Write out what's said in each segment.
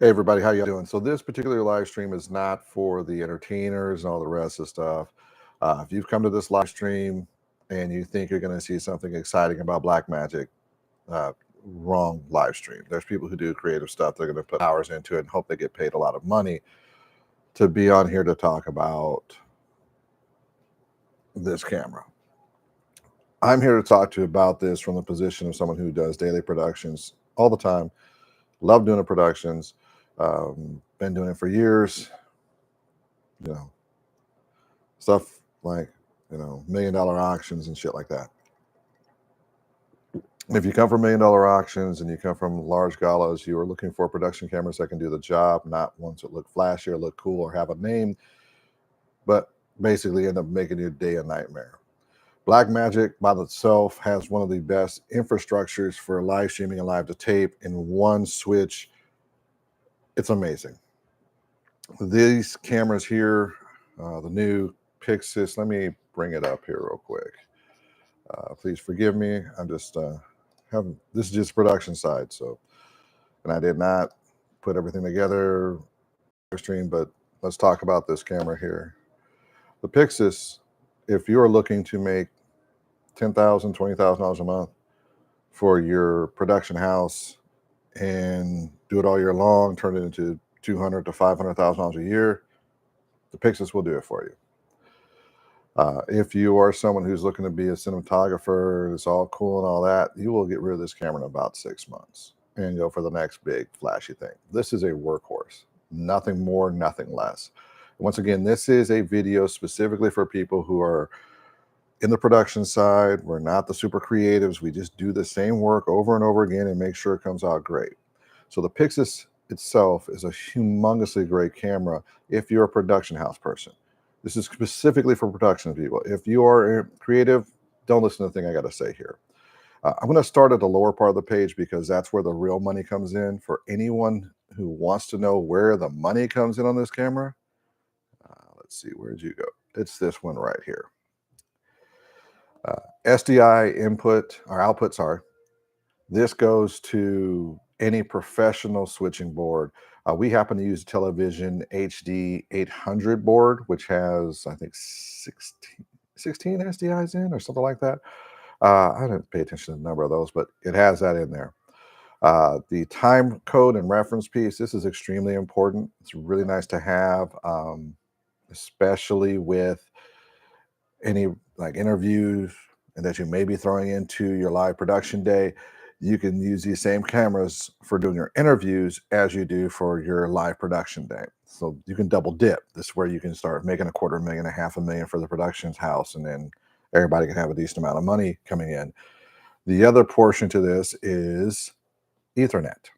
Hey everybody, how you doing? So this particular live stream is not for the entertainers and all the rest of stuff. If you've come to this live stream and you think you're going to see something exciting about Blackmagic, uh, wrong live stream. There's people who do creative stuff. They're going to put hours into it and hope they get paid a lot of money to be on here to talk about this camera. I'm here to talk to you about this from the position of someone who does daily productions all the time. Love doing the productions. Been doing it for years. You know, stuff like $1 million auctions and shit like that. If you come from $1 million auctions and you come from large galas, you are looking for production cameras that can do the job, not ones that look flashy or look cool or have a name, but basically end up making your day a nightmare. Blackmagic by itself has one of the best infrastructures for live streaming and live to tape in one switch. It's amazing. These cameras here, the new PYXIS, let me bring it up here real quick. Please forgive me. I'm just having, this is just production side. So, and I did not put everything together stream, but let's talk about this camera here. The PYXIS, if you're looking to make $10,000, $20,000 a month for your production house and do it all year long, turn it into $200,000 to $500,000 a year, the PYXIS will do it for you. If you are someone who's looking to be a cinematographer, it's all cool and all that, you will get rid of this camera in about 6 months and go for the next big flashy thing. This is a workhorse, nothing more, nothing less. Once again, this is a video specifically for people who are in the production side. We're not the super creatives. We just do the same work over and over again and make sure it comes out great. So the PYXIS itself is a humongously great camera if you're a production house person. This is specifically for production people. If you are creative, don't listen to the thing I got to say here. I'm going to start at the lower part of the page because that's where the real money comes in. For anyone who wants to know where the money comes in on this camera, let's see, where'd you go? It's this one right here. SDI input or output, sorry. This goes to any professional switching board. We happen to use a Television HD 800 board, which has, I think, 16 SDIs in or something like that. I didn't pay attention to the number of those, but it has that in there. The time code and reference piece, this is extremely important. It's really nice to have, especially with any like interviews and that you may be throwing into your live production day. You can use these same cameras for doing your interviews as you do for your live production day. So you can double dip. This is where you can start making $250,000, $500,000 for the production's house, and then everybody can have a decent amount of money coming in. The other portion to this is Ethernet.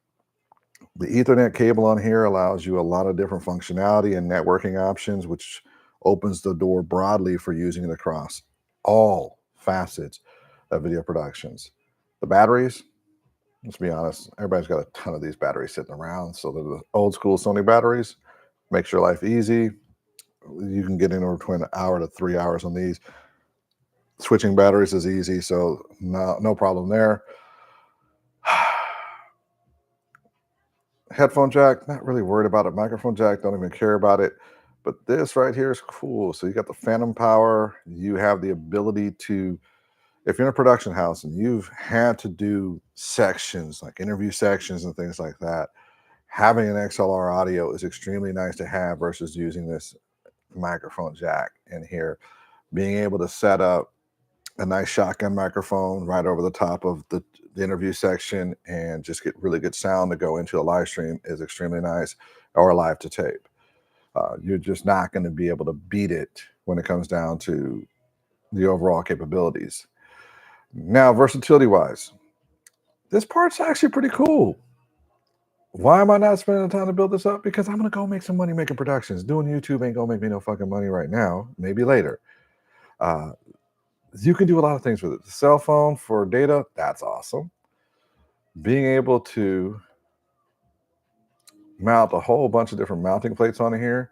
The Ethernet cable on here allows you a lot of different functionality and networking options, which opens the door broadly for using it across all facets of video productions. The batteries, let's be honest, everybody's got a ton of these batteries sitting around. So the old school Sony batteries makes your life easy. You can get anywhere between an hour to 3 hours on these. Switching batteries is easy, so no problem there. Headphone jack, not really worried about it. Microphone jack, don't even care about it. But this right here is cool. So you got the phantom power. You have the ability to, if you're in a production house and you've had to do sections, like interview sections and things like that, having an XLR audio is extremely nice to have versus using this microphone jack in here. Being able to set up a nice shotgun microphone right over the top of the interview section and just get really good sound to go into a live stream is extremely nice, or live to tape. You're just not going to be able to beat it when it comes down to the overall capabilities. Now, versatility wise, this part's actually pretty cool. Why am I not spending the time to build this up? Because I'm going to go make some money making productions. Doing YouTube ain't going to make me no fucking money right now. Maybe later. You can do a lot of things with it. The cell phone for data, that's awesome. Being able to mount a whole bunch of different mounting plates on here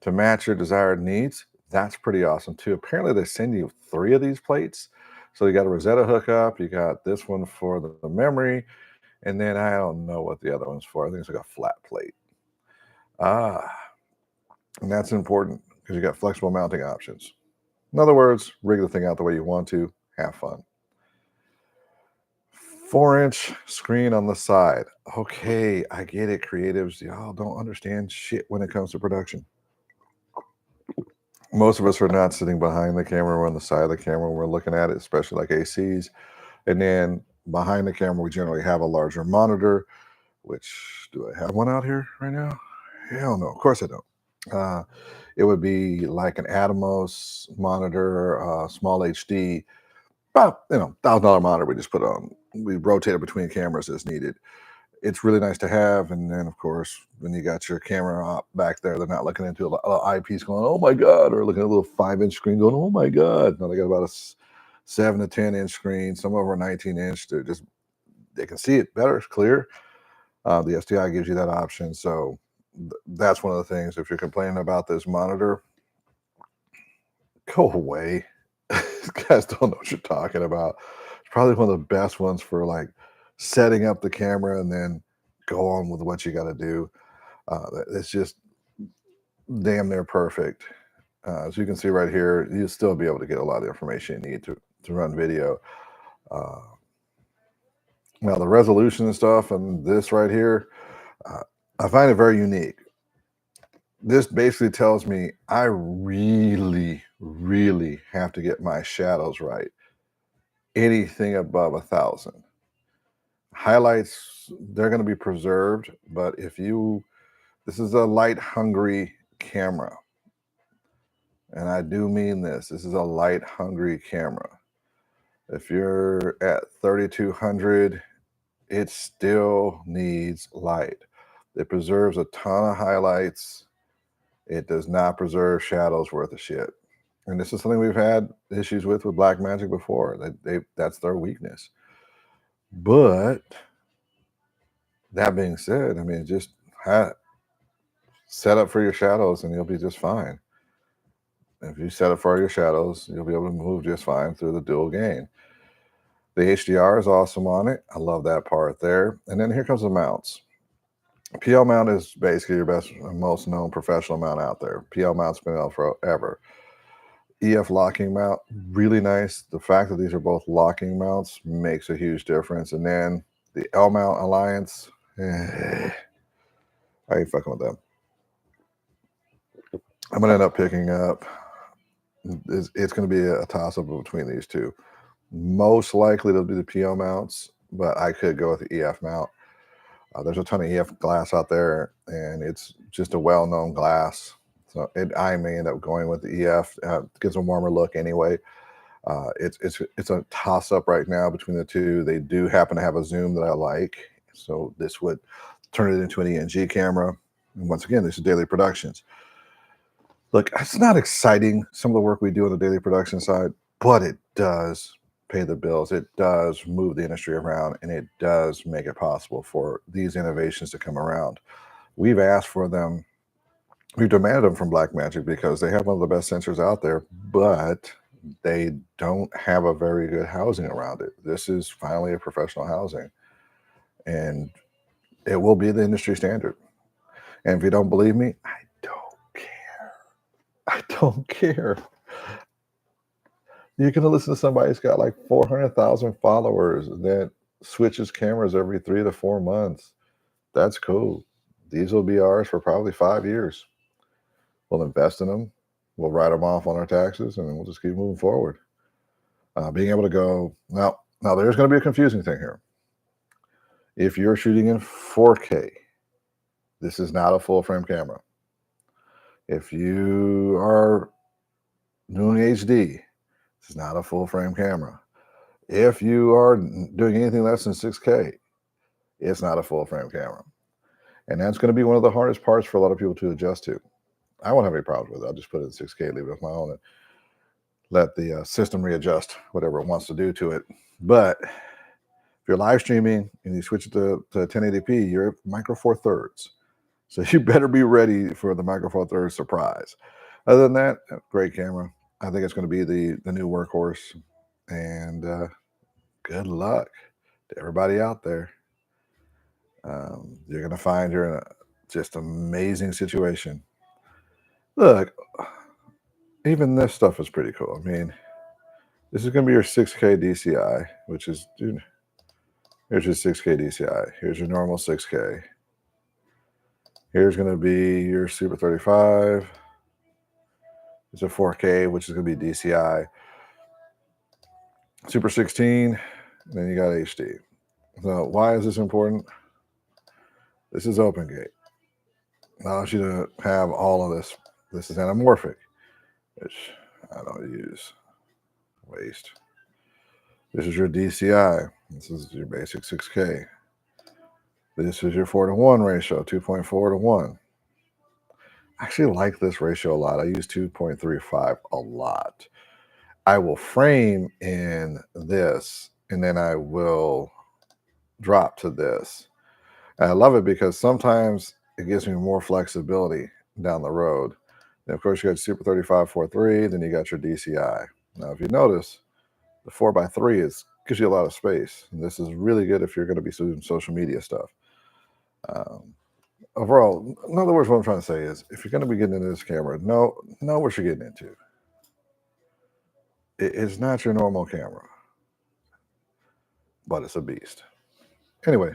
to match your desired needs, that's pretty awesome too. Apparently they send you 3 of these plates. So you got a Rosetta hookup, you got this one for the memory, and then I don't know what the other one's for. I think it's like a flat plate. And that's important because you got flexible mounting options. In other words, rig the thing out the way you want to, have fun. 4-inch screen on the side. Okay, I get it, creatives. Y'all don't understand shit when it comes to production. Most of us are not sitting behind the camera, we're on the side of the camera, we're looking at it, especially like ACs. And then behind the camera, we generally have a larger monitor, which, do I have one out here right now? Hell no, of course I don't. It would be like an Atomos monitor, small HD, about $1,000 monitor. We just put on. We rotate it between cameras as needed. It's really nice to have. And then, of course, when you got your camera up back there, they're not looking into a eyepiece going, "Oh my god," or looking at a little 5-inch screen going, "Oh my god." No, they got about a 7 to 10-inch screen, some over a 19-inch. They can see it better, it's clear. The SDI gives you that option, so that's one of the things. If you're complaining about this monitor, go away. These guys don't know what you're talking about. It's probably one of the best ones for like setting up the camera and then go on with what you got to do. It's just damn near perfect. As you can see right here, you'll still be able to get a lot of information you need to run video. Uh, Now the resolution and stuff and this right here, I find it very unique. This basically tells me I really, really have to get my shadows right. Anything above 1,000. Highlights, they're going to be preserved, but this is a light hungry camera. And I do mean this is a light hungry camera. If you're at 3,200, it still needs light. It preserves a ton of highlights. It does not preserve shadows worth of shit. And this is something we've had issues with Blackmagic before. That's their weakness. But that being said, I mean, just set up for your shadows and you'll be just fine. If you set up for your shadows, you'll be able to move just fine through the dual gain. The HDR is awesome on it. I love that part there. And then here comes the mounts. PL mount is basically your best and most known professional mount out there. PL mount's been out forever. EF locking mount, really nice. The fact that these are both locking mounts makes a huge difference. And then the L mount Alliance, I ain't fucking with them. I'm gonna end up picking up. It's going to be a toss up between these two. Most likely it'll be the PL mounts, but I could go with the EF mount. There's a ton of EF glass out there, and it's just a well-known glass. So I may end up going with the EF. It gives a warmer look anyway. It's a toss-up right now between the two. They do happen to have a zoom that I like, so this would turn it into an ENG camera. And once again, this is daily productions. Look, it's not exciting, some of the work we do on the daily production side, but it does pay the bills. It does move the industry around, and it does make it possible for these innovations to come around. We've asked for them. We've demanded them from Blackmagic because they have one of the best sensors out there, but they don't have a very good housing around it. This is finally a professional housing, and it will be the industry standard. And if you don't believe me, I don't care. I don't care. You're gonna listen to somebody who's got like 400,000 followers that switches cameras every 3 to 4 months. That's cool. These will be ours for probably 5 years. We'll invest in them. We'll write them off on our taxes, and then we'll just keep moving forward. Being able to go now, there's going to be a confusing thing here. If you're shooting in 4K, this is not a full frame camera. If you are doing HD, this is not a full frame camera. If you are doing anything less than 6K, it's not a full frame camera. And that's going to be one of the hardest parts for a lot of people to adjust to. I won't have any problems with it. I'll just put it in 6K, leave it with my own, and let the system readjust whatever it wants to do to it. But if you're live streaming and you switch it to 1080p, you're at micro four thirds. So you better be ready for the micro four thirds surprise. Other than that, great camera. I think it's going to be the new workhorse. And good luck to everybody out there. You're going to find you're in a Just amazing situation. Look, even this stuff is pretty cool. I mean, this is going to be your 6K DCI, which is, dude, here's your 6K DCI. Here's your normal 6K. Here's going to be your Super 35. It's a 4K, which is going to be DCI. Super 16, then you got HD. So why is this important? This is open gate. Allows you to have all of this. This is anamorphic, which I don't use. Waste. This is your DCI. This is your basic 6K. This is your 4:1 ratio, 2.4:1. I actually like this ratio a lot. I use 2.35 a lot. I will frame in this, and then I will drop to this. And I love it because sometimes it gives me more flexibility down the road. And of course, you got Super 35 4.3, then you got your DCI. Now, if you notice, the 4:3 gives you a lot of space. And this is really good if you're going to be doing social media stuff. Overall, in other words, what I'm trying to say is, if you're going to be getting into this camera, know what you're getting into. It's not your normal camera, but it's a beast. Anyway,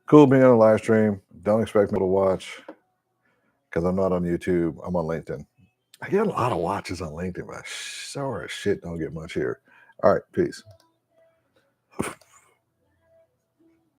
cool being on a live stream. Don't expect me to watch because I'm not on YouTube. I'm on LinkedIn. I get a lot of watches on LinkedIn, but I sure as shit don't get much here. All right, peace.